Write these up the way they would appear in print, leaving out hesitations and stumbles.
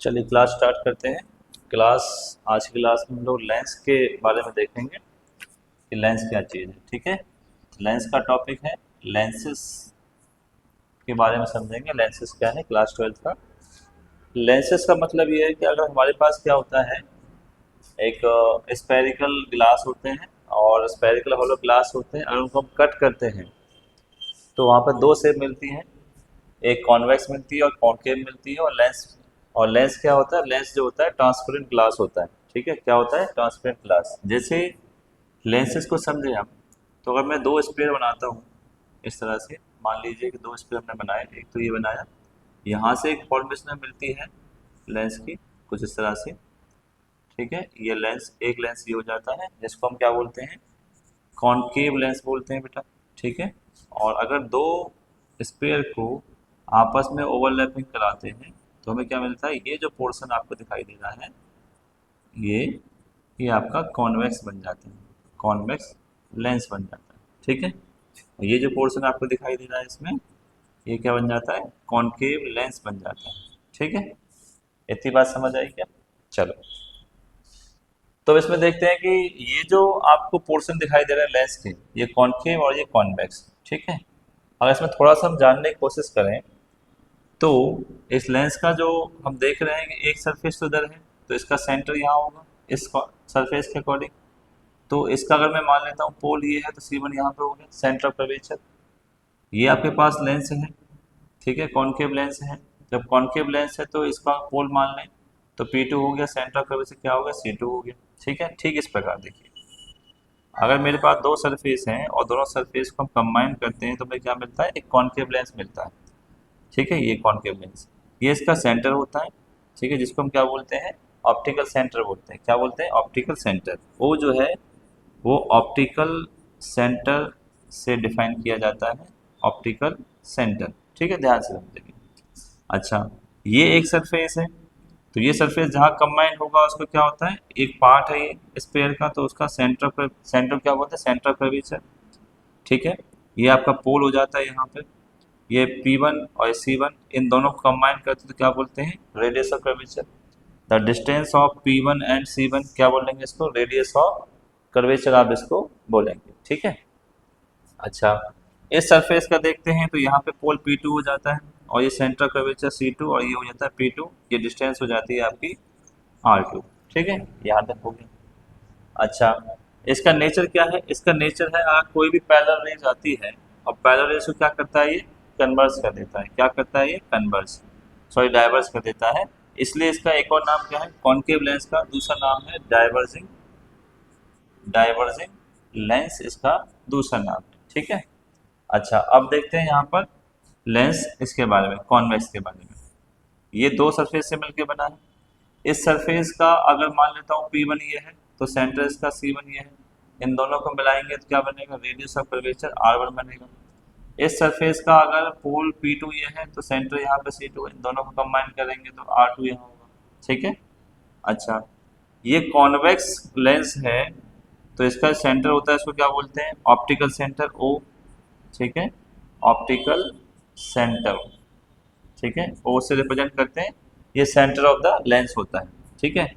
चलिए class start करते हैं। आज की क्लास में हम लोग लेंस के बारे में देखेंगे कि लेंस क्या चीज़ है। ठीक है, लेंस का टॉपिक है लेंसेस के बारे में समझेंगे। लेंसेस क्या है, क्लास 12 का। लेंसेस का मतलब ये है कि अगर हमारे पास क्या होता है, एक स्पेरिकल ग्लास होते हैं और स्पेरिकल होलो ग्लास होते हैं। अगर उनको हम कट करते हैं तो वहाँ पर दो शेप मिलती हैं, एक कॉन्वेक्स मिलती है और कॉन्केव मिलती है। और लेंस क्या होता है, लेंस जो होता है ट्रांसपेरेंट ग्लास होता है। ठीक है, क्या होता है, ट्रांसपेरेंट ग्लास। जैसे लेंसेज को समझे आप, तो अगर मैं दो स्पेयर बनाता हूँ इस तरह से, मान लीजिए कि दो स्पेयर हमने बनाए, एक तो ये बनाया, यहाँ से एक फॉर्मेशन मिलती है लेंस की कुछ इस तरह से। ठीक है, ये लेंस, एक लेंस ये हो जाता है जिसको हम क्या बोलते हैं, कॉनकेव लेंस बोलते हैं बेटा। ठीक है, और अगर दो स्पेयर को आपस में ओवरलैपिंग कराते हैं तो हमें क्या मिलता है, ये जो पोर्शन आपको दिखाई दे रहा है, ये ये आपका कॉन्वेक्स बन जाता है, कॉन्वेक्स लेंस बन जाता है। ठीक है, और ये जो पोर्शन आपको दिखाई दे रहा है इसमें, ये क्या बन जाता है, कॉनकेव लेंस बन जाता है। ठीक है, इतनी बात समझ आई क्या? चलो, तो इसमें देखते हैं कि ये जो आपको पोर्शन दिखाई दे रहा है लेंस के, ये कॉनकेव और ये कॉन्वेक्स। ठीक है, अगर इसमें थोड़ा सा हम जानने की कोशिश करें तो इस लेंस का जो हम देख रहे हैं कि एक सरफेस तो इधर है, तो इसका सेंटर यहाँ होगा इस सरफेस के अकॉर्डिंग। तो इसका अगर मैं मान लेता हूँ पोल ये है, तो C1 यहाँ पे हो गया सेंटर ऑफ कर्वेचर। ये आपके पास लेंस है, ठीक है, कॉनकेव लेंस है। जब कॉनकेव लेंस है तो इसका पोल मान लें, तो P2 हो गया, सेंटर ऑफ कर्वेचर क्या हो गया, C2 हो गया। ठीक है, ठीक इस प्रकार देखिए, अगर मेरे पास दो सरफेस हैं और दोनों सरफेस को हम कंबाइन करते हैं तो हमें क्या मिलता है, एक कॉनकेव लेंस मिलता है। ठीक है, ये कॉनकेव लेंस, ये इसका सेंटर होता है। ठीक है, जिसको हम क्या बोलते हैं, ऑप्टिकल सेंटर बोलते हैं। क्या बोलते हैं, ऑप्टिकल सेंटर। वो जो है वो ऑप्टिकल सेंटर से डिफाइन किया जाता है, ऑप्टिकल सेंटर। ठीक है, ध्यान से समझेंगे। अच्छा, ये एक सरफेस है, तो ये सरफेस जहाँ कंबाइन होगा उसका क्या होता है, एक पार्ट है ये स्पेयर का, तो उसका सेंटर क्या बोलते हैं, सेंटर ऑफ कर्वेचर। ठीक है, ये आपका पोल हो जाता है यहाँ पे। ये P1 और C1, इन दोनों को कंबाइन करते तो क्या बोलते हैं, radius of curvature. The distance of P1 and C1 क्या बोलेंगे इसको, रेडियस ऑफ कर्वेचर आप इसको बोलेंगे। ठीक है, अच्छा, इस सरफेस का देखते हैं तो यहाँ पे पोल P2 हो जाता है और ये सेंटर कर्वेचर C2 और ये हो जाता है P2। ये डिस्टेंस हो जाती है आपकी R2। ठीक है, यहाँ तक हो गया। अच्छा, इसका नेचर क्या है, इसका नेचर है अगर कोई भी पैरेलल रेज आती है और पैरेलल रेज को क्या करता है, ये कन्वर्स कर देता है। क्या करता है, ये कन्वर्स, सॉरी डाइवर्स कर देता है। इसलिए इसका एक और नाम क्या है, कॉनकेव लेंस का दूसरा नाम है डाइवर्जिंग, डाइवर्जिंग लेंस इसका दूसरा नाम है। ठीक है, अच्छा, अब देखते हैं यहाँ पर लेंस इसके बारे में, कॉन्वेक्स के बारे में। ये दो सरफेस से मिलकर बना है। इस सरफेस का अगर मान लेता हूँ P1 ये है, तो सेंटर इसका C1 ये है। इन दोनों को मिलाएंगे तो क्या बनेगा, रेडियस ऑफ कर्वेचर R1 बनेगा। इस सरफेस का अगर पोल P2 ये है, तो सेंटर यहाँ पे C2 है। इन दोनों को कंबाइन करेंगे तो R2 यहाँ होगा। ठीक है, अच्छा, ये कॉन्वेक्स लेंस है, तो इसका सेंटर होता है, इसको क्या बोलते हैं, ऑप्टिकल सेंटर O। ठीक है, ऑप्टिकल सेंटर। ठीक है, O से रिप्रेजेंट करते हैं, ये सेंटर ऑफ द लेंस होता है। ठीक है,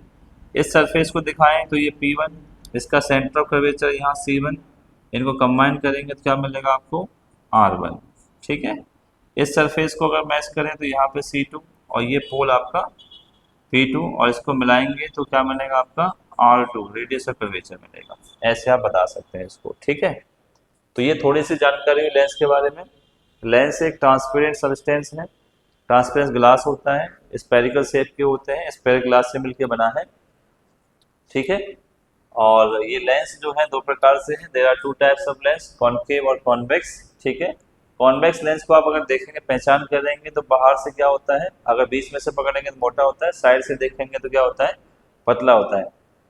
इस सरफेस को दिखाएं तो ये P1, इसका सेंटर ऑफ कर्वेचर यहाँ C1, इनको कंबाइन करेंगे तो क्या मिलेगा आपको, R1। ठीक है, इस सरफेस को अगर मैच करें तो यहाँ पे C2 और ये पोल आपका P2, और इसको मिलाएंगे तो क्या मिलेगा आपका R2, रेडियस ऑफ कर्वेचर मिलेगा। ऐसे आप बता सकते हैं इसको। ठीक है, तो ये थोड़ी सी जानकारी हुई लेंस के बारे में। लेंस एक ट्रांसपेरेंट सब्सटेंस है, ट्रांसपेरेंट ग्लास होता है, स्पेरिकल शेप के होते हैं, स्पेयर ग्लास से मिलकर बना है। ठीक है, और ये लेंस जो है दो प्रकार से है, there are two types of lens, concave और कॉन्वेक्स। ठीक है, कॉन्वेक्स लेंस को आप अगर देखेंगे, पहचान करेंगे तो बाहर से क्या होता है, अगर बीच में से पकड़ेंगे तो मोटा होता है, साइड से देखेंगे तो क्या होता है, पतला होता है।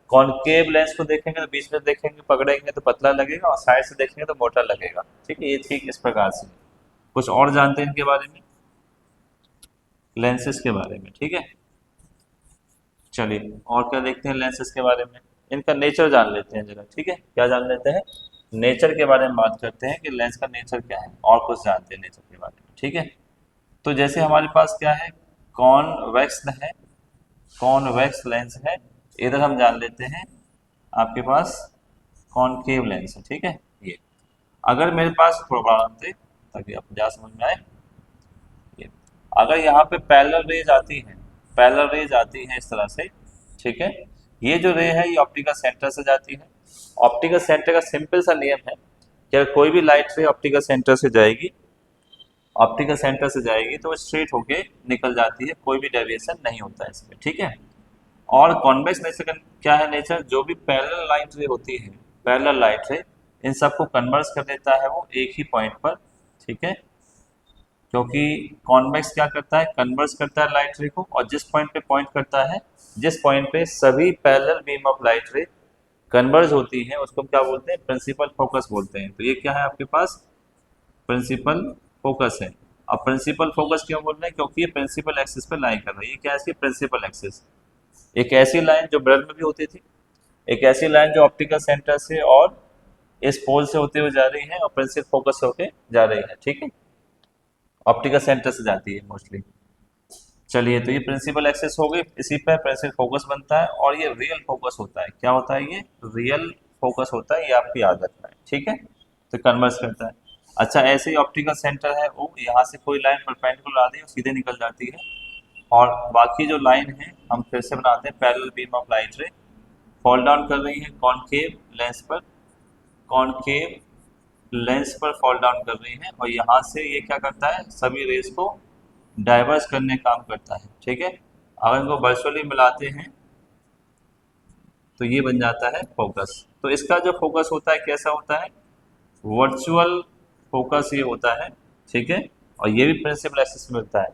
कॉनकेव लेंस को देखेंगे तो बीच में देखेंगे, पकड़ेंगे तो पतला लगेगा और साइड से देखेंगे तो मोटा लगेगा। ठीक है, ये ठीक इस प्रकार से। कुछ और जानते हैं इनके बारे में, लेंसेज के बारे में। ठीक है, चलिए और क्या देखते हैं लेंसेज के बारे में, इनका नेचर जान लेते हैं जरा। ठीक है, क्या जान लेते हैं, नेचर के बारे में बात करते हैं कि लेंस का नेचर क्या है, और कुछ जानते हैं नेचर के बारे में। ठीक है, तो जैसे हमारे पास क्या है, कॉन्वेक्स है, कॉन्वेक्स लेंस है, इधर हम जान लेते हैं आपके पास कॉनकेव लेंस है, ठीक है। ये अगर मेरे पास थोड़ा बड़ा थे ताकि आपको ज़्यादा समझ में आए, ये अगर यहाँ पे पैरेलल रेज आती है, पैरेलल रेज आती है इस तरह से, ठीक है। ये जो रे है ये ऑप्टिकल सेंटर से जाती है। ऑप्टिकल सेंटर का सिंपल सा नियम है कि अगर कोई भी लाइट रे ऑप्टिकल सेंटर से जाएगी, ऑप्टिकल सेंटर से जाएगी तो वो स्ट्रेट होके निकल जाती है, कोई भी डेविएशन नहीं होता है इसमें, ठीक है। और कॉन्वेक्स नेचर का क्या है नेचर, जो भी पैरेलल लाइट रे होती है, पैरेलल लाइट रे, इन सबको कन्वर्स कर देता है वो एक ही पॉइंट पर, ठीक है। क्योंकि कॉन्वेक्स क्या करता है, कन्वर्स करता है लाइट रे को, और जिस पॉइंट पे पॉइंट करता है, जिस पॉइंट पे सभी पैरेलल बीम ऑफ लाइट रे कन्वर्ज होती है, उसको हम क्या बोलते हैं, प्रिंसिपल फोकस बोलते हैं। तो ये क्या है आपके पास, प्रिंसिपल फोकस है। अब प्रिंसिपल फोकस क्यों बोल रहे हैं, क्योंकि ये प्रिंसिपल एक्सिस पे लाई कर रही है। ये क्या है इसकी प्रिंसिपल एक्सिस, एक ऐसी लाइन जो ब्लड में भी होती थी, एक ऐसी लाइन जो ऑप्टिकल सेंटर से और इस पोल से होते हुए जा रही है और प्रिंसिपल फोकस से होके जा रही है, ठीक है। ऑप्टिकल सेंटर से जाती है मोस्टली। चलिए, तो ये प्रिंसिपल एक्सेस हो गई, इसी पर प्रिंसिपल फोकस बनता है, और ये रियल फोकस होता है। क्या होता है, ये रियल फोकस होता है, ये आपकी याद रखना है, ठीक है। तो कन्वर्स करता है। अच्छा, ऐसे ही ऑप्टिकल सेंटर है वो, यहाँ से कोई लाइन परपेंडिकुलर आती है सीधे निकल जाती है, और बाकी जो लाइन है हम फिर से बनाते हैं, पैरेलल बीम ऑफ लाइट रे फॉल डाउन कर रही है कॉनकेव लेंस पर, कॉनकेव लेंस पर फॉल डाउन कर रही है, और यहाँ से ये क्या करता है, सभी रेस को डाइवर्स करने का काम करता है, ठीक है। अगर इनको वर्चुअली मिलाते हैं तो ये बन जाता है फोकस। तो इसका जो फोकस होता है कैसा होता है, वर्चुअल फोकस ये होता है, ठीक है। और ये भी प्रिंसिपल एक्सिस में मिलता है,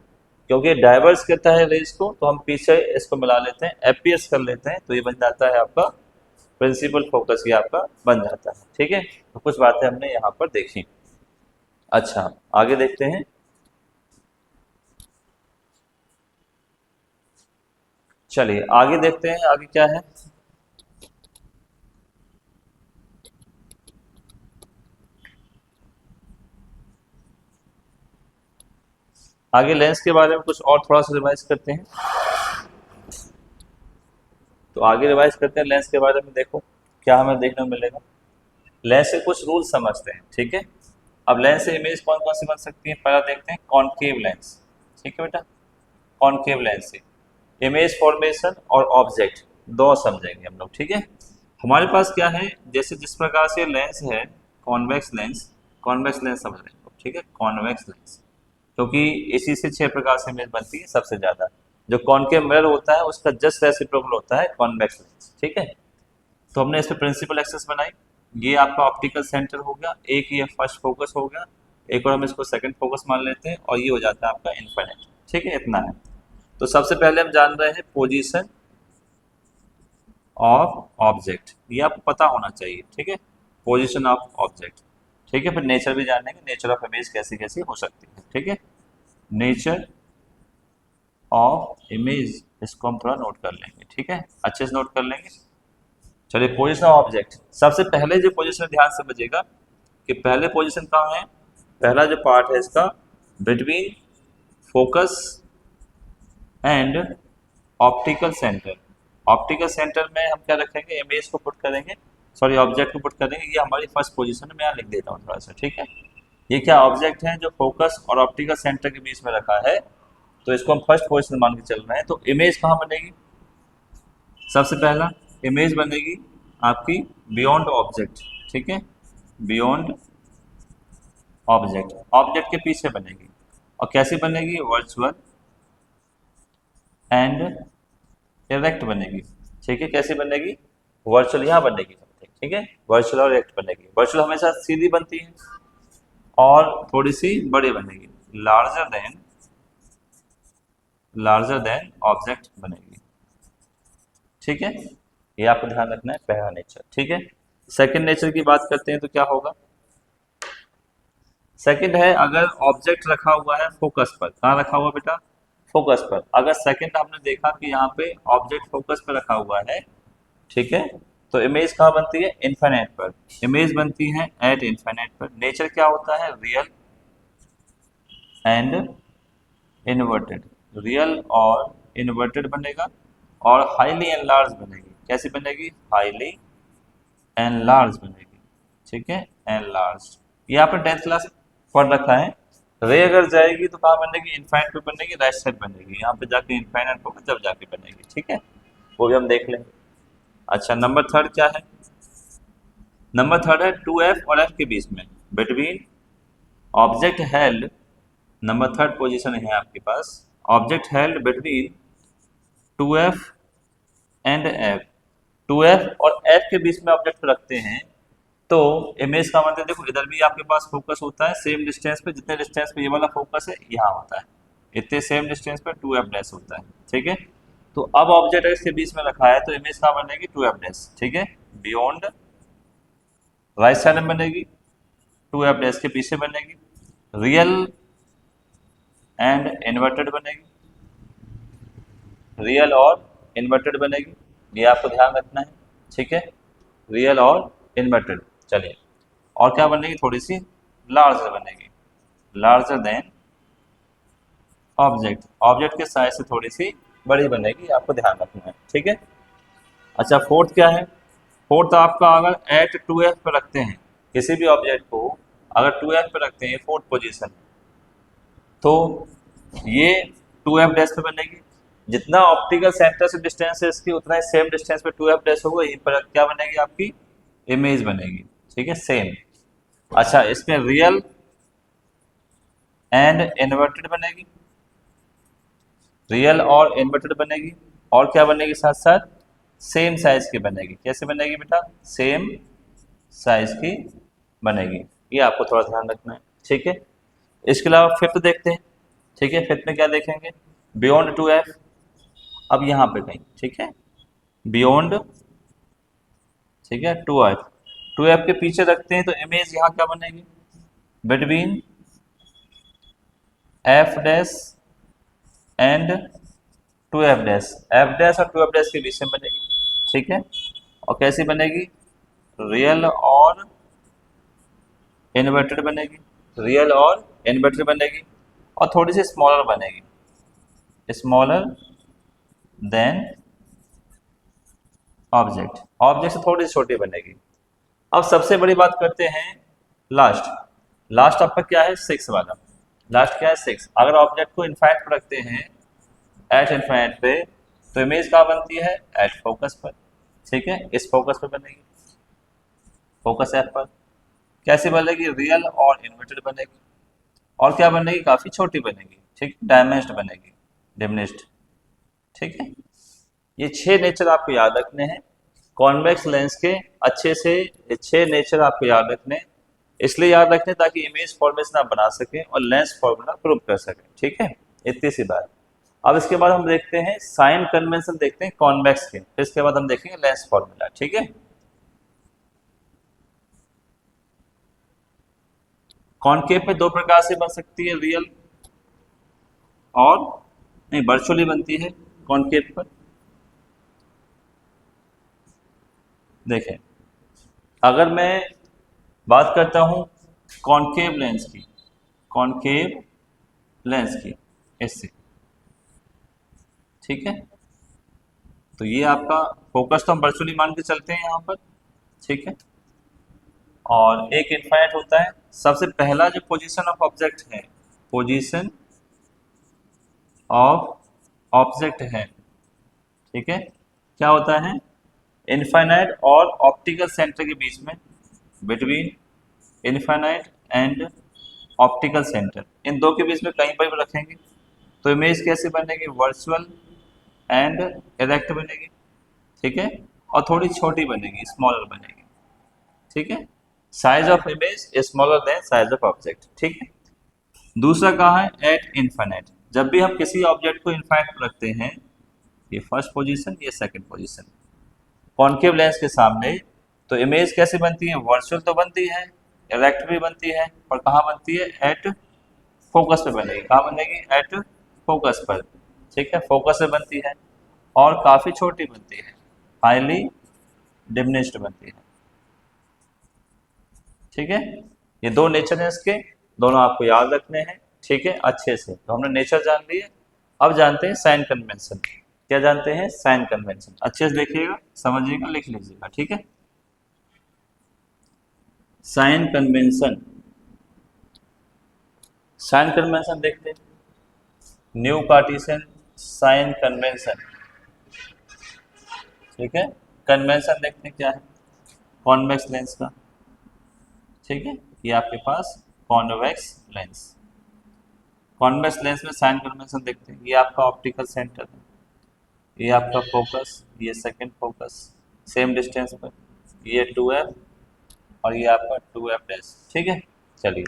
क्योंकि डाइवर्स करता है रेस को, तो हम पीछे इसको मिला लेते हैं, एपीएस कर लेते हैं, तो ये बन जाता है आपका प्रिंसिपल फोकस, ये आपका बन जाता है, ठीक है। तो कुछ बातें हमने यहाँ पर देखी। अच्छा, आगे देखते हैं। चलिए आगे देखते हैं, आगे क्या है। आगे लेंस के बारे में कुछ और थोड़ा सा रिवाइज करते हैं। तो आगे रिवाइज करते हैं लेंस के बारे में। देखो क्या हमें देखने को मिलेगा, लेंस के कुछ रूल समझते हैं, ठीक है। अब लेंस से इमेज कौन कौन सी बन सकती है, पहला देखते हैं कॉनकेव लेंस, ठीक है बेटा। कॉनकेव लेंस से इमेज फॉर्मेशन और ऑब्जेक्ट दो समझेंगे हम लोग, ठीक है। हमारे पास क्या है, जैसे जिस प्रकार से लेंस है कॉन्वेक्स लेंस, कॉन्वेक्स लेंस समझ रहे हैं, ठीक है, कॉन्वेक्स लेंस, क्योंकि इसी से 6 प्रकार से इमेज बनती है सबसे ज्यादा। जो कॉनकेव मिरर होता है उसका जस्ट रेसिप्रोकल होता है कॉन्वेक्स लेंस, ठीक है। तो हमने इस पे प्रिंसिपल एक्सेस बनाई, ये आपका ऑप्टिकल सेंटर हो गया, एक ये फर्स्ट फोकस हो गया, एक और हम इसको सेकंड फोकस मान लेते हैं, और ये हो जाता है आपका इन्फिनिट, ठीक है, इतना है। तो सबसे पहले हम जान रहे हैं पोजीशन ऑफ ऑब्जेक्ट, ये आपको पता होना चाहिए, ठीक है, पोजीशन ऑफ ऑब्जेक्ट, ठीक है। फिर नेचर भी जानेंगे, नेचर ऑफ इमेज कैसी कैसी हो सकती है, ठीक है। नेचर ऑफ इमेज, इसको हम थोड़ा नोट कर लेंगे, ठीक है, अच्छे से नोट कर लेंगे। चलिए, पोजीशन ऑफ ऑब्जेक्ट, सबसे पहले जो पोजीशन ध्यान से बचेगा कि पहले पोजीशन कहाँ है, पहला जो पार्ट है इसका between focus and optical centre. Optical centre में हम क्या रखेंगे, इमेज को पुट करेंगे, सॉरी ऑब्जेक्ट को पुट करेंगे, ये हमारी फर्स्ट पोजीशन है, मैं यहाँ लिख देता हूँ थोड़ा सा, ठीक है। ये क्या ऑब्जेक्ट है जो फोकस और ऑप्टिकल सेंटर के बीच में रखा है, तो इसको हम फर्स्ट पोजीशन मान के चल रहे हैं। तो इमेज कहाँ बनेगी, सबसे पहला इमेज बनेगी आपकी बियॉन्ड ऑब्जेक्ट, ठीक है, बियॉन्ड ऑब्जेक्ट, ऑब्जेक्ट के पीछे बनेगी। और कैसी बनेगी, वर्चुअल एंड इरेक्ट बनेगी, ठीक है। कैसी बनेगी, वर्चुअल यहाँ बनेगी, ठीक है, वर्चुअल और इरेक्ट बनेगी। वर्चुअल हमेशा सीधी बनती है और थोड़ी सी बड़ी बनेगी, लार्जर देन ऑब्जेक्ट बनेगी, ठीक है। ये आपको ध्यान रखना है, पहला नेचर, ठीक है। सेकंड नेचर की बात करते हैं तो क्या होगा, सेकंड है अगर ऑब्जेक्ट रखा हुआ है फोकस पर, कहाँ रखा हुआ बेटा, फोकस पर। अगर सेकंड आपने देखा कि यहाँ पे ऑब्जेक्ट फोकस पर रखा हुआ है, ठीक है, तो इमेज कहाँ बनती है, इन्फिनिट पर, इमेज बनती है एट इन्फिनिट पर। नेचर क्या होता है, रियल एंड इन्वर्टेड, रियल और इन्वर्टेड बनेगा। और हाईली एनलार्ज बनेगी। कैसी बनेगी? हाईली एनलार्ज बनेगी। ठीक है, एनलार्ज। ये आपने 10th क्लास पढ़ रखा है। रे अगर जाएगी तो कहाँ बनेगी? इनफाइनाइट पे बनेगी, राइट साइड बनेगी। यहाँ पे जाके इनफाइनाइट होगा जब जाके बनेगी। ठीक है, वो भी हम देख लेंगे। अच्छा, नंबर थर्ड क्या है? नंबर थर्ड है 2f और f के बीच में, between object held. Number third position है आपके पास, object held between 2f and f। 2f और f के बीच में ऑब्जेक्ट रखते हैं तो इमेज का मतलब देखो, इधर भी आपके पास फोकस होता है सेम डिस्टेंस पे, जितने डिस्टेंस पे ये वाला फोकस है यहाँ होता है, इतने सेम डिस्टेंस पे 2f डैश होता है। ठीक है, तो अब ऑब्जेक्ट इसके बीच में रखा है तो इमेज कहाँ बनेगी? 2f dash. ठीक है, बियॉन्ड राइट साइड में बनेगी, 2f डैश के पीछे बनेगी, रियल एंड इन्वर्टेड बनेगी, रियल और इन्वर्टेड बनेगी। ये आपको ध्यान रखना है। ठीक है, रियल और इन्वर्टेड। चलिए, और क्या बनेगी? थोड़ी सी लार्जर बनेगी, लार्जर देन ऑब्जेक्ट। ऑब्जेक्ट के साइज से थोड़ी सी बड़ी बनेगी, आपको ध्यान रखना है। ठीक है। अच्छा, फोर्थ क्या है? फोर्थ आपका अगर एट 2f पे रखते हैं किसी भी ऑब्जेक्ट को, अगर 2f पे रखते हैं फोर्थ पोजीशन, तो ये 2f डैश पे बनेगी। जितना ऑप्टिकल सेंटर से डिस्टेंस है इसकी, उतना ही सेम डिस्टेंस पे 2f डैश होगा। यहीं पर क्या बनेगी? आपकी इमेज बनेगी। ठीक है, सेम। अच्छा, इसमें रियल एंड इन्वर्टेड बनेगी, रियल और इन्वर्टेड बनेगी। और क्या बनेगी साथ साथ? सेम साइज की बनेगी। कैसे बनेगी बेटा? सेम साइज की बनेगी। ये आपको थोड़ा ध्यान रखना है। ठीक है, इसके अलावा फिफ्थ देखते हैं। ठीक है, फिफ्थ में क्या देखेंगे? Beyond 2f। अब यहाँ पे कहीं, ठीक है, बियॉन्ड, ठीक है, 2f। 2f के पीछे रखते हैं तो इमेज यहाँ क्या बनेगी? Between f dash and 2f dash. f dash और 2f डैश के बीच में बनेगी। ठीक है, और कैसी बनेगी? रियल और इन्वर्टेड बनेगी, रियल और इन्वर्टेड बनेगी। और थोड़ी सी स्मॉलर बनेगी, स्मॉलर देन ऑब्जेक्ट। ऑब्जेक्ट से थोड़ी सी छोटी बनेगी। अब सबसे बड़ी बात करते हैं लास्ट। लास्ट आपका क्या है? 6 वाला। लास्ट क्या है? 6। अगर ऑब्जेक्ट को इनफाइनाइट पर रखते हैं, एट इनफाइनाइट पे, तो इमेज कहाँ बनती है? एट फोकस पर। ठीक है, इस फोकस पर बनेगी, फोकस एफ पर। कैसे बनेगी? रियल और इन्वर्टेड बनेगी। और क्या बनेगी? काफी छोटी बनेगी। ठीक, डायमेंस्ड बनेगी, डिमिनिश्ड। ठीक है, ये 6 नेचर आपको याद रखने हैं कॉन्वेक्स लेंस के। अच्छे से ये 6 नेचर आपको याद रखने, इसलिए याद रखने ताकि इमेज फॉर्मेशन आप बना सकें और लेंस फॉर्मूला प्रूव कर सकें। ठीक है, इतनी सी बात। अब इसके बाद हम देखते हैं साइन कन्वेंशन, देखते हैं कॉन्वेक्स के, फिर इसके बाद हम देखेंगे लेंस फॉर्मूला। ठीक है, कॉनकेव में 2 प्रकार से बन सकती है, रियल और नहीं, वर्चुअली बनती है कॉनकेव पर। देखें, अगर मैं बात करता हूं कॉनकेव लेंस की, कॉनकेव लेंस की, इससे, ठीक है, तो ये आपका फोकस तो हम वर्चुअली मान के चलते हैं यहाँ पर। ठीक है, और एक इनफाइनाइट होता है। सबसे पहला जो पोजीशन ऑफ ऑब्जेक्ट है, पोजीशन ऑफ ऑब्जेक्ट है, ठीक है, क्या होता है? इनफाइनाइट और ऑप्टिकल सेंटर के बीच में, between infinite and optical centre, इन दो के बीच में कहीं पर भी रखेंगे तो इमेज कैसे बनेगी? वर्चुअल एंड इरेक्ट बनेगी। ठीक है, और थोड़ी छोटी बनेगी, स्मॉलर बनेगी। ठीक है, size of image smaller than size of object. ठीक है, दूसरा कहा है एट इनफाइनाइट। जब भी हम किसी ऑब्जेक्ट को इनफाइनाइट रखते हैं, ये फर्स्ट पोजीशन, ये सेकंड पोजीशन, कॉनकेव लेंस के सामने, तो इमेज कैसे बनती है? वर्चुअल तो बनती है, इरेक्ट भी बनती है, पर कहाँ बनती है? एट फोकस पे बनेगी। कहाँ बनेगी? एट फोकस पर। ठीक है, फोकस पे बनती है और काफी छोटी बनती है, हाईली डिमिनिश्ड बनती है। ठीक है, ये 2 नेचर हैं इसके, दोनों आपको याद रखने हैं। ठीक है, अच्छे से। तो हमने नेचर जान लिए, अब जानते हैं साइन कन्वेंशन। क्या जानते हैं? Sign convention. अच्छे से देखिएगा, समझिएगा, लिख लीजिएगा, ठीक है। साइन कन्वेंशन, साइन कन्वेंशन देखते हैं। न्यू कार्टेशियन साइन कन्वेंशन, ठीक है। कन्वेंशन देखते हैं क्या है, कॉन्वेक्स लेंस का, ठीक है। ये आपके पास कॉन्वेक्स लेंस, कॉन्वेक्स लेंस में साइन कन्वेंशन देखते हैं। ये आपका ऑप्टिकल सेंटर है, ये आपका फोकस, ये सेकंड फोकस, सेम डिस्टेंस पर, ये 2f और ये आपका 2f डैश, ठीक है। चलिए,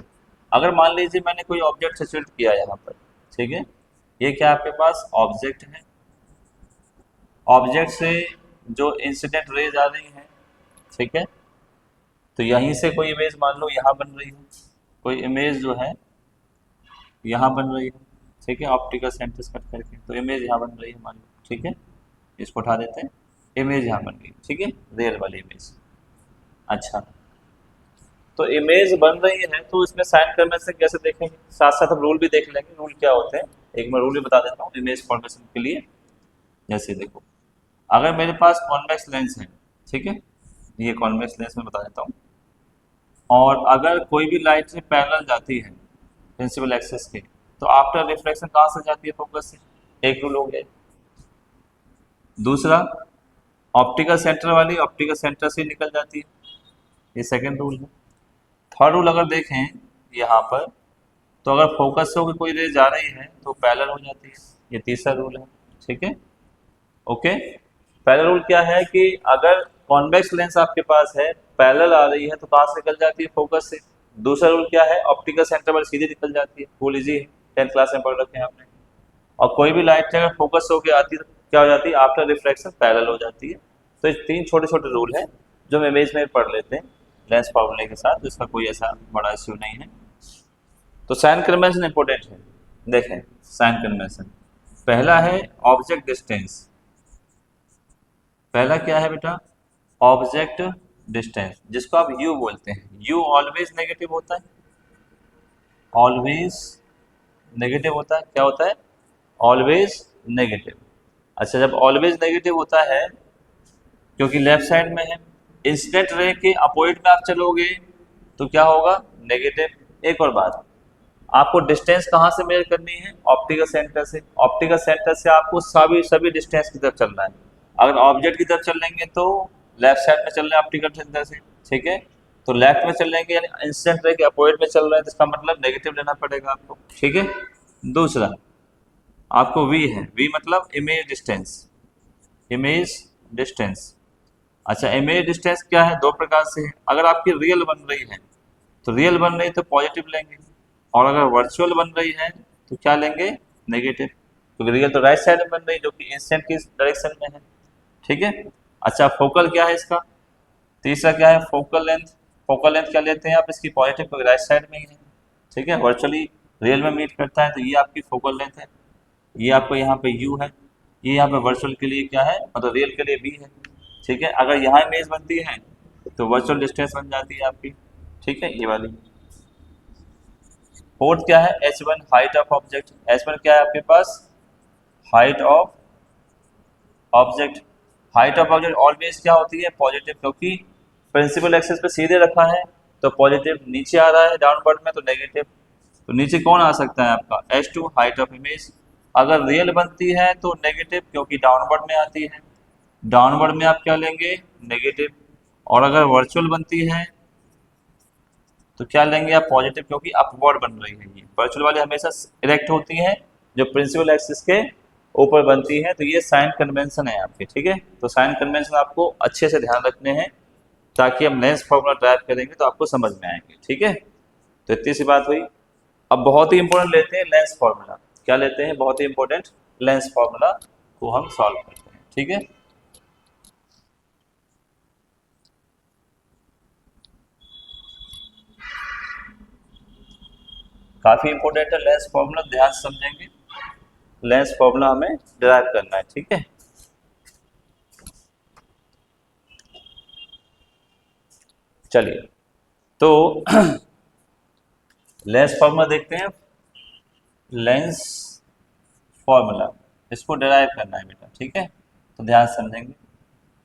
अगर मान लीजिए मैंने कोई ऑब्जेक्ट सिचुएट किया यहाँ पर, ठीक है। ये क्या आपके पास ऑब्जेक्ट है, ऑब्जेक्ट से जो इंसिडेंट रेज आ रही है, ठीक है। तो यहीं से कोई इमेज मान लो यहाँ बन रही है, कोई इमेज जो है यहाँ बन रही है, ठीक है। ऑप्टिकल सेंटर से कट करके तो इमेज यहाँ बन रही है मान लो, ठीक है। इसको उठा देते हैं, इमेज यहाँ बन गई, ठीक है, रियल वाली इमेज। अच्छा, तो इमेज बन रही है तो इसमें साइन कन्वेंशन कैसे देखेंगे, साथ साथ हम रूल भी देख लेंगे, रूल क्या होते हैं। एक मैं रूल भी बता देता हूँ इमेज फॉर्मेशन के लिए। जैसे देखो, अगर मेरे पास कॉन्वेक्स लेंस है, ठीक है, ये कॉन्वेक्स लेंस में बता देता हूँ, और अगर कोई भी लाइट से पैरेलल जाती है प्रिंसिपल एक्सिस के, तो आफ्टर रिफ्लेक्शन कहाँ से जाती है? फोकस से, एक रूल हो गया। दूसरा, ऑप्टिकल सेंटर वाली ऑप्टिकल सेंटर से निकल जाती है, ये सेकंड रूल है। थर्ड रूल अगर देखें यहाँ पर, तो अगर फोकस से होकर कोई रे जा रही है तो पैरेलल हो जाती है, ये तीसरा रूल है, ठीक है। ओके, पहला रूल क्या है कि अगर कॉन्वेक्स लेंस आपके पास है, पैरेलल आ रही है, तो कहाँ से निकल जाती है? फोकस से। दूसरा रूल क्या है? ऑप्टिकल सेंटर पर सीधे निकल जाती है, भूल लीजिए, 10th क्लास में पढ़ रखे हैं आपने। और कोई भी लाइट अगर फोकस होकर आती है तो क्या हो जाती है? आफ्टर रिफ्लेक्शन पैरेलल हो जाती है। तो ये तीन छोटे छोटे रूल हैं जो हम इमेज में पढ़ लेते हैं लेंस फॉर्मूले के साथ, इसका कोई ऐसा बड़ा इश्यू नहीं है। तो साइन कन्वेंशन इंपॉर्टेंट है। देखें, साइन कन्वेंशन पहला है ऑब्जेक्ट डिस्टेंस। पहला क्या है बेटा? ऑब्जेक्ट डिस्टेंस, जिसको आप यू बोलते हैं। यू ऑलवेज नेगेटिव होता है, ऑलवेज नेगेटिव होता है। क्या होता है? Always negative. अच्छा, जब ऑलवेज नेगेटिव होता है, क्योंकि लेफ्ट साइड में है, इंसिडेंट रे के अपोजिट में आप चलोगे तो क्या होगा? नेगेटिव। एक और बात, आपको डिस्टेंस कहाँ से मेजर करनी है? ऑप्टिकल सेंटर से। ऑप्टिकल सेंटर से आपको सभी सभी डिस्टेंस की तरफ चलना है। अगर ऑब्जेक्ट की तरफ चलेंगे तो लेफ्ट साइड में चल रहे हैं ऑप्टिकल सेंटर से, ठीक है। तो लेफ्ट में चलेंगे यानी इंसिडेंट रे के अपोजिट में चल रहे हैं, तो इसका मतलब नेगेटिव लेना पड़ेगा आपको, ठीक है। दूसरा, आपको वी है, वी मतलब इमेज डिस्टेंस, इमेज डिस्टेंस। अच्छा, इमेज डिस्टेंस क्या है? दो प्रकार से है। अगर आपकी रियल बन रही है तो रियल बन रही है तो पॉजिटिव लेंगे, और अगर वर्चुअल बन रही है तो क्या लेंगे? नेगेटिव, क्योंकि रियल तो राइट साइड में बन रही है जो कि इंसिडेंट की डायरेक्शन में है, ठीक है। अच्छा, फोकल क्या है इसका? तीसरा क्या है? Focal length. फोकल लेंथ क्या लेते हैं आप इसकी? पॉजिटिव, क्योंकि राइट साइड में ही है, ठीक है। वर्चुअली रियल में मीट करता है, तो ये आपकी फोकल लेंथ है। ये आपको यहाँ पे यू है, ये यहाँ पे वर्चुअल के लिए क्या है, मतलब रियल के लिए बी है, ठीक है। अगर यहाँ इमेज बनती है तो वर्चुअल डिस्टेंस बन जाती है आपकी, ठीक है, ये वाली। फोर्थ क्या है? h1 height of object. h1 क्या है आपके पास? Height of object. Height of object always क्या होती है? पॉजिटिव, क्योंकि प्रिंसिपल एक्सिस पे सीधे रखा है तो पॉजिटिव, नीचे आ रहा है डाउनवर्ड में तो नेगेटिव। तो नीचे कौन आ सकता है आपका? h2 height of image. अगर रियल बनती है तो नेगेटिव, क्योंकि डाउनवर्ड में आती है, डाउनवर्ड में आप क्या लेंगे? नेगेटिव। और अगर वर्चुअल बनती है तो क्या लेंगे आप? पॉजिटिव, क्योंकि अपवर्ड बन रही है। ये वर्चुअल वाली हमेशा इरेक्ट होती है जो प्रिंसिपल एक्सिस के ऊपर बनती है। तो ये साइन कन्वेंशन है आपके, ठीक है। तो साइन कन्वेंशन आपको अच्छे से ध्यान रखने हैं ताकि हम लेंस फॉर्मूला ड्राइव करेंगे तो आपको समझ में आएंगे, ठीक है। तो इतनी सी बात हुई। अब बहुत ही इंपॉर्टेंट लेते हैं लेंस फॉर्मूला। क्या लेते हैं? बहुत ही इंपॉर्टेंट लेंस फॉर्मूला को हम सॉल्व करते हैं, ठीक है। काफी इंपॉर्टेंट है लेंस फॉर्मूला, ध्यान से समझेंगे। लेंस फॉर्मूला हमें डिराइव करना है, ठीक है। चलिए, तो लेंस फॉर्मूला देखते हैं। लेंस फॉर्मूला, इसको डिराइव करना है बेटा, ठीक है, तो ध्यान से समझेंगे।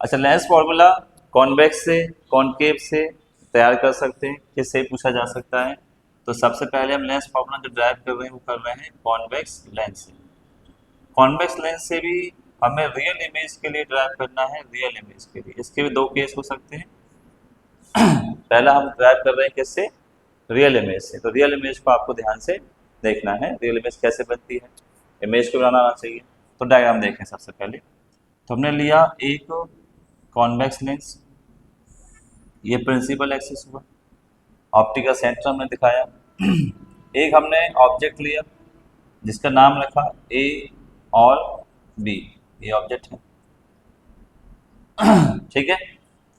अच्छा, लेंस फॉर्मूला कॉन्वेक्स से कॉनकेव से तैयार कर सकते हैं, किससे पूछा जा सकता है। तो सबसे पहले हम लेंस फॉर्मूला जो ड्राइव कर रहे हैं वो कर रहे हैं कॉन्वेक्स लेंस से। कॉन्वेक्स लेंस से भी हमें रियल इमेज के लिए ड्राइव करना है, रियल इमेज के लिए। इसके भी दो केस हो सकते हैं। पहला हम ड्राइव कर रहे हैं किससे, रियल इमेज से। तो रियल इमेज को आपको ध्यान से देखना है, रियल इमेज कैसे बनती है, इमेज को बनाना आना चाहिए। तो डायग्राम देखें सबसे पहले। तो हमने लिया एक कॉन्वेक्स लेंस, ये प्रिंसिपल एक्सिस हुआ, ऑप्टिकल सेंटर हमने दिखाया। एक हमने ऑब्जेक्ट लिया जिसका नाम रखा ए और बी, ये ऑब्जेक्ट है, ठीक है।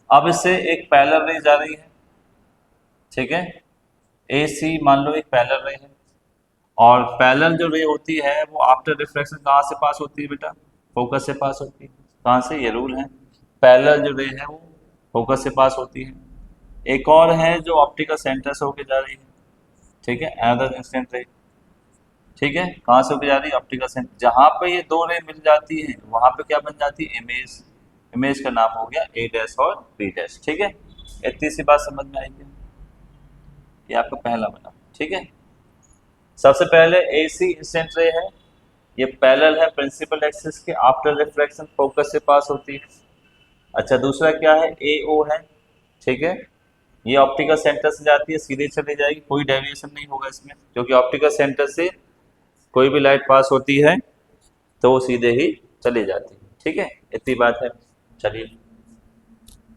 अब इससे एक पैरेलल रे जा रही है, ठीक है, ए सी मान लो एक पैरेलल रे है। और पैरेलल जो रे होती है वो आफ्टर रिफ्लेक्शन कहाँ से पास होती है बेटा, फोकस से पास होती है। कहाँ से, ये रूल है, पैरेलल जो रे है वो फोकस से पास होती है। एक और है जो ऑप्टिकल सेंटर से होके जा रही है, ठीक है, अनदर इंस्टेंट रे, ठीक है, कहाँ से होके जा रही है, ऑप्टिकल सेंटर। जहाँ पे ये दो रे मिल जाती है वहाँ पे क्या बन जाती है, इमेज। इमेज का नाम हो गया ए डैश और बी डैश, ठीक है। इतनी सी बात समझ में आएगी, ये आपका पहला बना, ठीक है। सबसे पहले ए सी इंस्टेंट रे है, ये पैरेलल है प्रिंसिपल एक्सिस के, आफ्टर रिफ्लेक्शन फोकस से पास होती है। अच्छा, दूसरा क्या है, ए ओ है, ठीक है, ये ऑप्टिकल सेंटर से जाती है, सीधे चली जाएगी, कोई डेविएशन नहीं होगा इसमें, क्योंकि ऑप्टिकल सेंटर से कोई भी लाइट पास होती है तो वो सीधे ही चली जाती है, ठीक है, इतनी बात है। चलिए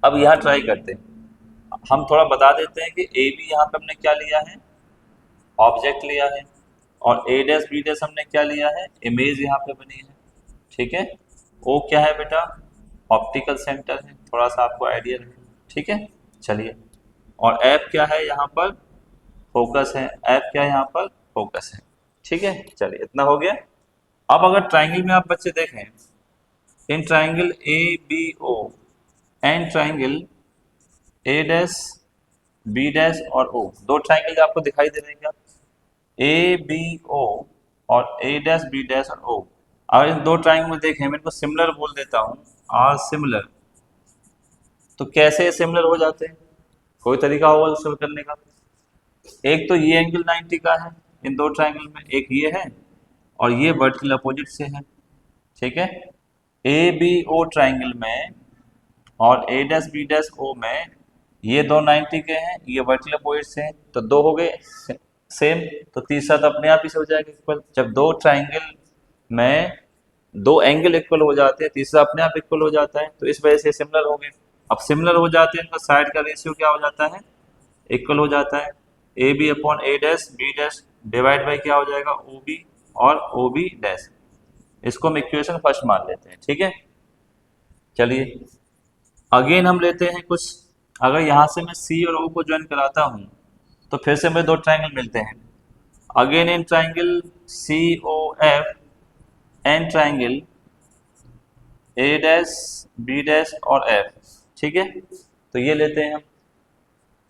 अब यहाँ ट्राई करते हैं, हम थोड़ा बता देते हैं कि ए बी यहाँ पे हमने क्या लिया है, ऑब्जेक्ट लिया है, और ए डैश बी डैश हमने क्या लिया है, इमेज यहाँ पे बनी है, ठीक है। ओ क्या है बेटा, ऑप्टिकल सेंटर है, थोड़ा सा आपको आइडिया रहे, ठीक है। चलिए, और एफ क्या है यहाँ पर, फोकस है, एफ क्या है यहाँ पर, फोकस है, ठीक है। चलिए इतना हो गया। अब अगर ट्राइंगल में आप बच्चे देखें, in triangle A B O and triangle A dash B dash और ओ, दो ट्राइंगल आपको दिखाई दे रहे हैं क्या, ए बी ओ और ए डैश बी डैश और ओ। अगर इन दो ट्राइंगल में देखें, मैं इनको सिमिलर बोल देता हूँ, आर सिमिलर, तो कैसे सिमिलर हो जाते हैं, कोई तरीका होगा उसको करने का। एक तो ये एंगल 90 का है इन दो ट्राइंगल में, एक ये है और ये वर्टिकल अपोजिट से है, ठीक है। ए बी ओ ट्राइंगल में और ए डैश बी डैश ओ में ये दो 90 के हैं, ये वर्टिकल अपोजिट से हैं, तो दो हो गए सेम। तो तीसरा तो अपने आप ही से हो जाएगा इक्वल। जब दो ट्राइंगल में दो एंगल इक्वल हो जाते हैं, तीसरा अपने आप इक्वल हो जाता है, तो इस वजह से सिमिलर हो गए। अब सिमिलर हो जाते हैं तो साइड का रेशियो क्या हो जाता है, इक्वल हो जाता है। A B upon A dash B dash divide by क्या हो जाएगा, ओ बी और ओ बी डैश। इसको हम इक्वेशन फर्स्ट मान लेते हैं, ठीक है। चलिए अगेन हम लेते हैं कुछ, अगर यहाँ से मैं सी और ओ को ज्वाइन कराता हूँ तो फिर से मेरे दो ट्राइंगल मिलते हैं। Again in triangle C O F and triangle A dash B dash और एफ, ठीक है। तो ये लेते हैं हम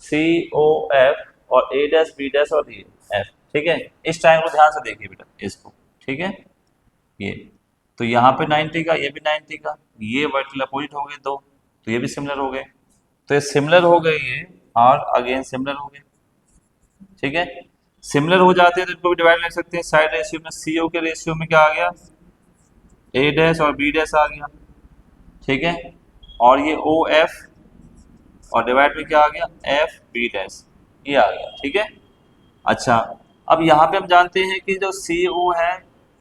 सी ओ एफ और ए डैश बी डैश और ये एफ, ठीक है। इस ट्राइंगल को ध्यान से देखिए बेटा, इसको, ठीक है। ये तो यहाँ पे 90 का, ये भी 90 का, ये वर्टिकल अपोजिट हो गए दो, तो ये भी सिमिलर हो गए। तो ये सिमिलर हो गए ये, और अगेन सिमिलर हो गए, ठीक है। सिमिलर हो जाते हैं तो इनको भी डिवाइड कर सकते हैं साइड रेशियो में। सीओ के रेशियो में क्या आ गया, ए डैश और बी डैश आ गया, ठीक है। और ये ओ एफ और डिवाइड में क्या आ गया, एफ बी डैश, ये आ गया, ठीक है। अच्छा, अब यहाँ पे हम जानते हैं कि जो सी ओ है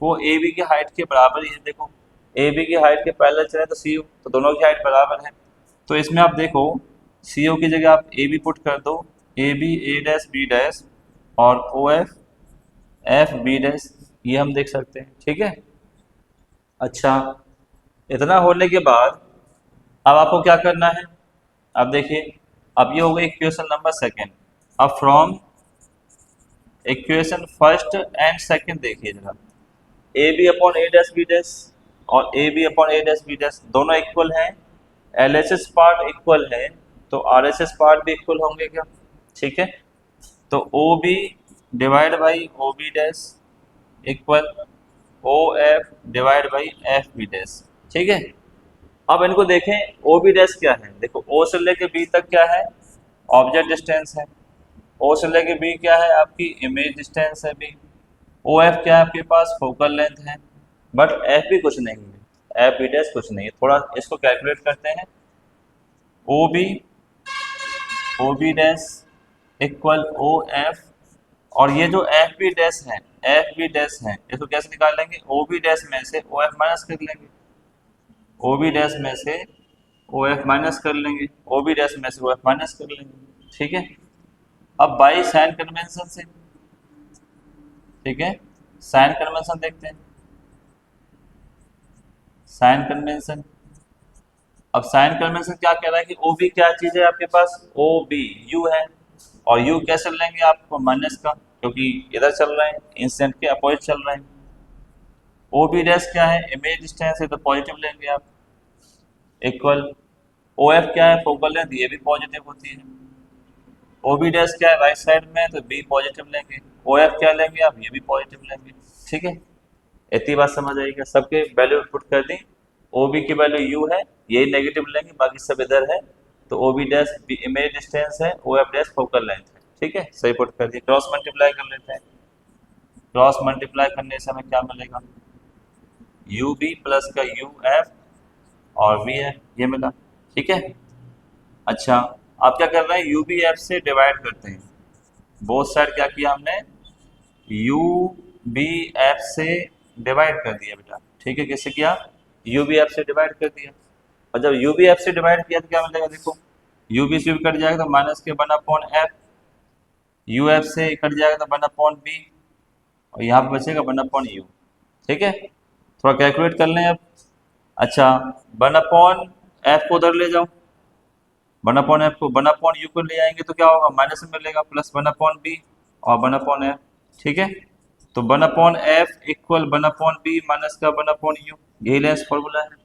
वो ए बी की हाइट के बराबर ही है। देखो ए बी की हाइट के पैरेलल चले तो सी ओ, तो दोनों की हाइट बराबर है। तो इसमें आप देखो सी ओ की जगह आप ए बी पुट कर दो, A B A dash B dash और O F F B dash, ये हम देख सकते हैं, ठीक है। अच्छा, इतना होने के बाद अब आपको क्या करना है, अब देखिए, अब ये हो गई इक्वेशन नंबर सेकेंड। अब from equation first and second देखिए जरा, A B upon A dash B dash और A B upon A dash B dash दोनों इक्वल हैं, L H S part equal है, तो आर एच एस पार्ट भी equal होंगे क्या, ठीक है। तो O B divide by O B dash equal O F divide by F B dash, ठीक है। अब इनको देखें, ओ बी डैश क्या है, देखो ओ से लेके बी तक क्या है, ऑब्जेक्ट डिस्टेंस है। ओ से लेके बी क्या है, आपकी इमेज डिस्टेंस है बी। ओ एफ क्या है आपके पास, फोकल लेंथ है। बट एफ भी कुछ नहीं है, एफ बी डैश कुछ नहीं है। थोड़ा इसको कैलकुलेट करते हैं। O B dash equal O F, और ये जो एफ बी डैश है, एफ बी डैश है, इसको कैसे निकालेंगे, ओ बी डैश में से ओ एफ माइनस कर लेंगे। ओ बी डैश में से ओ एफ माइनस कर लेंगे, ओ बी डैश में से ओ एफ माइनस कर लेंगे, ठीक है। अब बाई साइन कन्वेंशन से, ठीक है, साइन कन्वेंशन देखते हैं। साइन कन्वेंशन, अब साइन कन्वेंशन क्या कह रहा है कि ओ बी क्या चीज है आपके पास, ओ बी यू है। और यू कैसे लेंगे आपको, माइनस का, क्योंकि इधर चल रहे हैं, इंसिडेंट के अपोजिट चल रहे हैं। ओ बी डैश क्या है, इमेज डिस्टेंस है, तो पॉजिटिव लेंगे आप। इक्वल ओ एफ क्या है, फोकल लेंथ, ये भी पॉजिटिव होती है। ओ बी डैश क्या है, राइट साइड में, तो बी पॉजिटिव लेंगे। ओ एफ क्या लेंगे आप, ये भी पॉजिटिव लेंगे, ठीक है। इतनी बात समझ आएगी, सबके वैल्यू पुट कर दी। ओ बी की वैल्यू यू है, यही नेगेटिव लेंगे, बाकी सब इधर है। तो O B dash image distance है, O F dash focal length है, ठीक है, सही पुट कर दिए। क्रॉस मल्टीप्लाई कर लेते हैं। क्रॉस मल्टीप्लाई करने से हमें क्या मिलेगा, यू बी प्लस का यू एफ और वी एफ, ये मिला, ठीक है। अच्छा, आप क्या कर रहे हैं, यू बी एफ से डिवाइड करते हैं। बोथ साइड क्या किया हमने, यू बी एफ से डिवाइड कर दिया बेटा, ठीक है। कैसे किया, यू बी एफ से डिवाइड कर दिया। और जब यू बी एफ से डिवाइड किया तो क्या मिलेगा, देखो यू बी से भी कट जाएगा तो माइनस के one upon F, U F से कट जाएगा तो वन अपॉन बी, और यहाँ पे बचेगा वन अपॉन यू, ठीक है। थोड़ा कैलकुलेट कर लें अब। अच्छा, वन अपॉन एफ को उधर ले जाओ, वन अपॉन एफ को, वन अपॉन यू को ले आएंगे तो क्या होगा, माइनस में मिलेगा, प्लस वन अपॉन बी और वन अपॉन एफ, ठीक है। तो one upon F equal one upon B minus का वन अपॉन यू, यही लेंस फॉर्मूला है।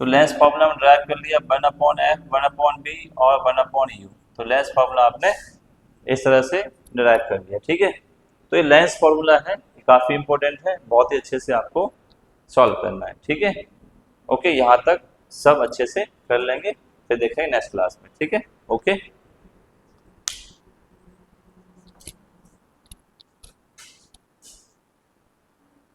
तो लेंस फार्मूला में ड्राइव कर लिया, one upon F, one upon B और वन अपॉन यू। तो लेंस फार्मूला आपने इस तरह से ड्राइव कर लिया, ठीक है। तो ये लेंस फार्मूला है, काफ़ी इंपॉर्टेंट है, बहुत ही अच्छे से आपको सॉल्व करना है, ठीक है। ओके, यहाँ तक सब अच्छे से कर लेंगे, फिर देखेंगे नेक्स्ट क्लास में, ठीक है। ओके।